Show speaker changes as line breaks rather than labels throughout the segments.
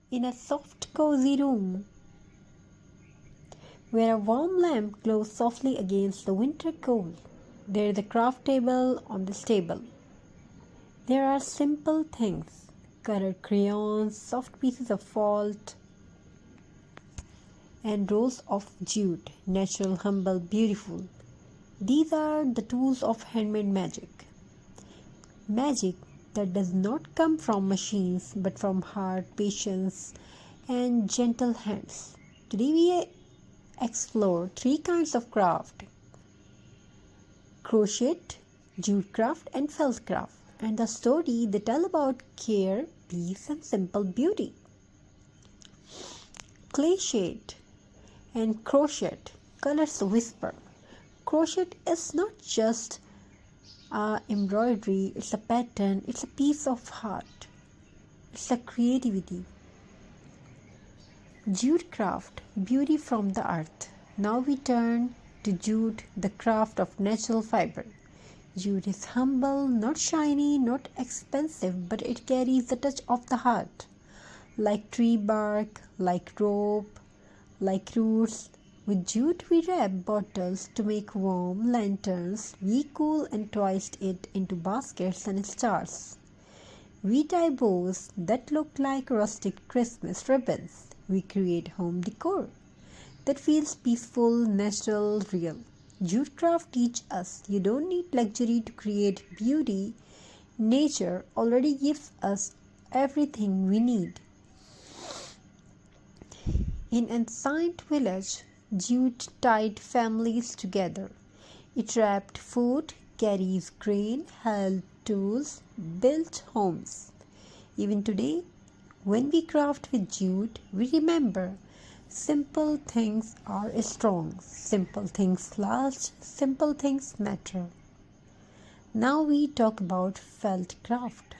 In a soft, cozy room where a warm lamp glows softly against the winter cold, there is a craft table on this table. There are simple things: colored crayons, soft pieces of felt, and rows of jute, natural, humble, beautiful. These are the tools of handmade magic. Magic that does not come from machines but from heart, patience, and gentle hands. Today we explore three kinds of craft: crochet, jute craft, and felt craft, and the story they tell about care, peace, and simple beauty. Crochet and crochet, colors whisper. Crochet is not just embroidery, it's a pattern, it's a piece of heart, it's a creativity. Jute craft, beauty from the earth. Now we turn to jute, the craft of natural fiber. Jute is humble, not shiny, not expensive, but it carries the touch of the heart. Like tree bark, like rope, like roots. With jute we wrap bottles to make warm lanterns. We cool and twist it into baskets and stars. We tie bows that look like rustic Christmas ribbons. We create home decor that feels peaceful, natural, real. Jute craft teach us you don't need luxury to create beauty. Nature already gives us everything we need. In ancient village, jute tied families together. It wrapped food, carries grain, held tools, built homes. Even today, when we craft with jute, we remember simple things are strong, simple things last, simple things matter. Now we talk about felt craft.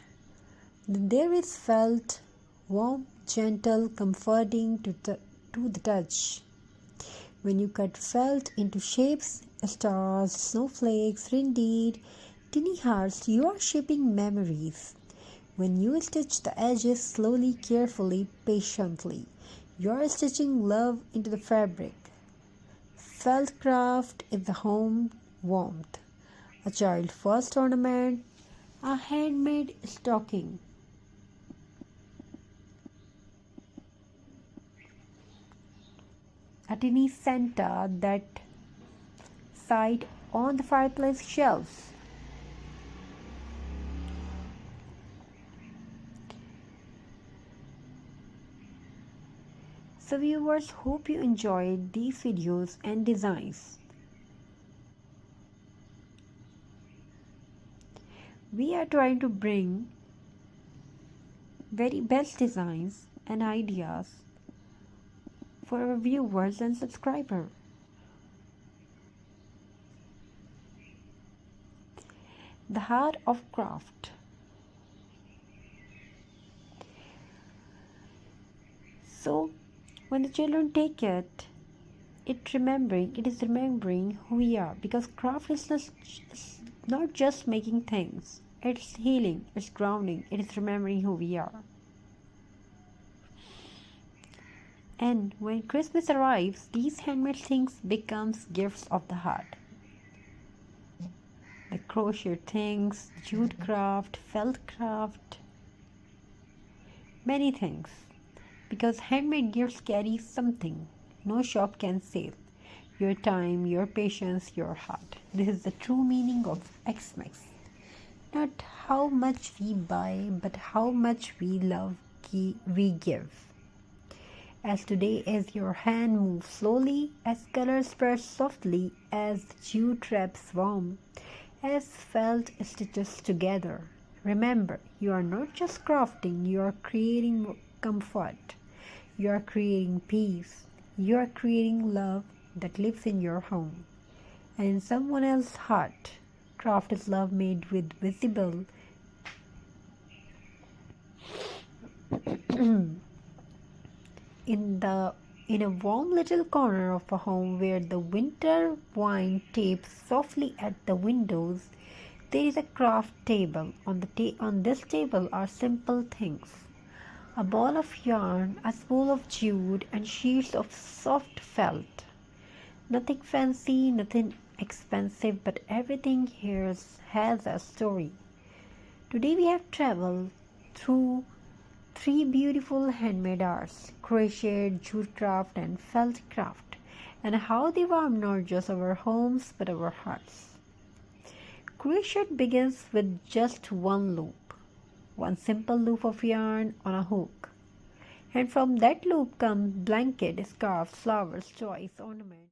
There is felt, warm, gentle, comforting to the touch. When you cut felt into shapes, stars, snowflakes, reindeer, tiny hearts, you are shaping memories. When you stitch the edges slowly, carefully, patiently, you are stitching love into the fabric. Felt craft is the home warmth, a child's first ornament, a handmade stocking. A tiny Santa that sat on the fireplace shelves. So viewers, hope you enjoyed these videos and designs. We are trying to bring very best designs and ideas for our viewers and subscribers. The heart of craft. So when the children take it, it is remembering who we are, because craft is not just making things, it's healing, it's grounding, it is remembering who we are. And when Christmas arrives, these handmade things becomes gifts of the heart. The crochet things, jute craft, felt craft, many things. Because handmade gifts carry something no shop can sell: your time, your patience, your heart. This is the true meaning of Xmas. Not how much we buy, but how much we love we give. As today, as your hand moves slowly, as colors spread softly, as jute wraps warm, as felt stitches together, remember, you are not just crafting, you are creating comfort, you are creating peace, you are creating love that lives in your home and in someone else's heart. Craft is love made with visible in a warm little corner of a home where the winter wind taps softly at the windows. There is a craft table. On this table are simple things: A ball of yarn, a spool of jute, and sheets of soft felt. Nothing fancy, nothing expensive, but everything here has a story. Today we have traveled through three beautiful handmade arts: crochet, jute craft, and felt craft, and how they warm not just our homes but our hearts. Crochet begins with just one loop, one simple loop of yarn on a hook. And from that loop come blanket, scarves, flowers, toys, ornaments.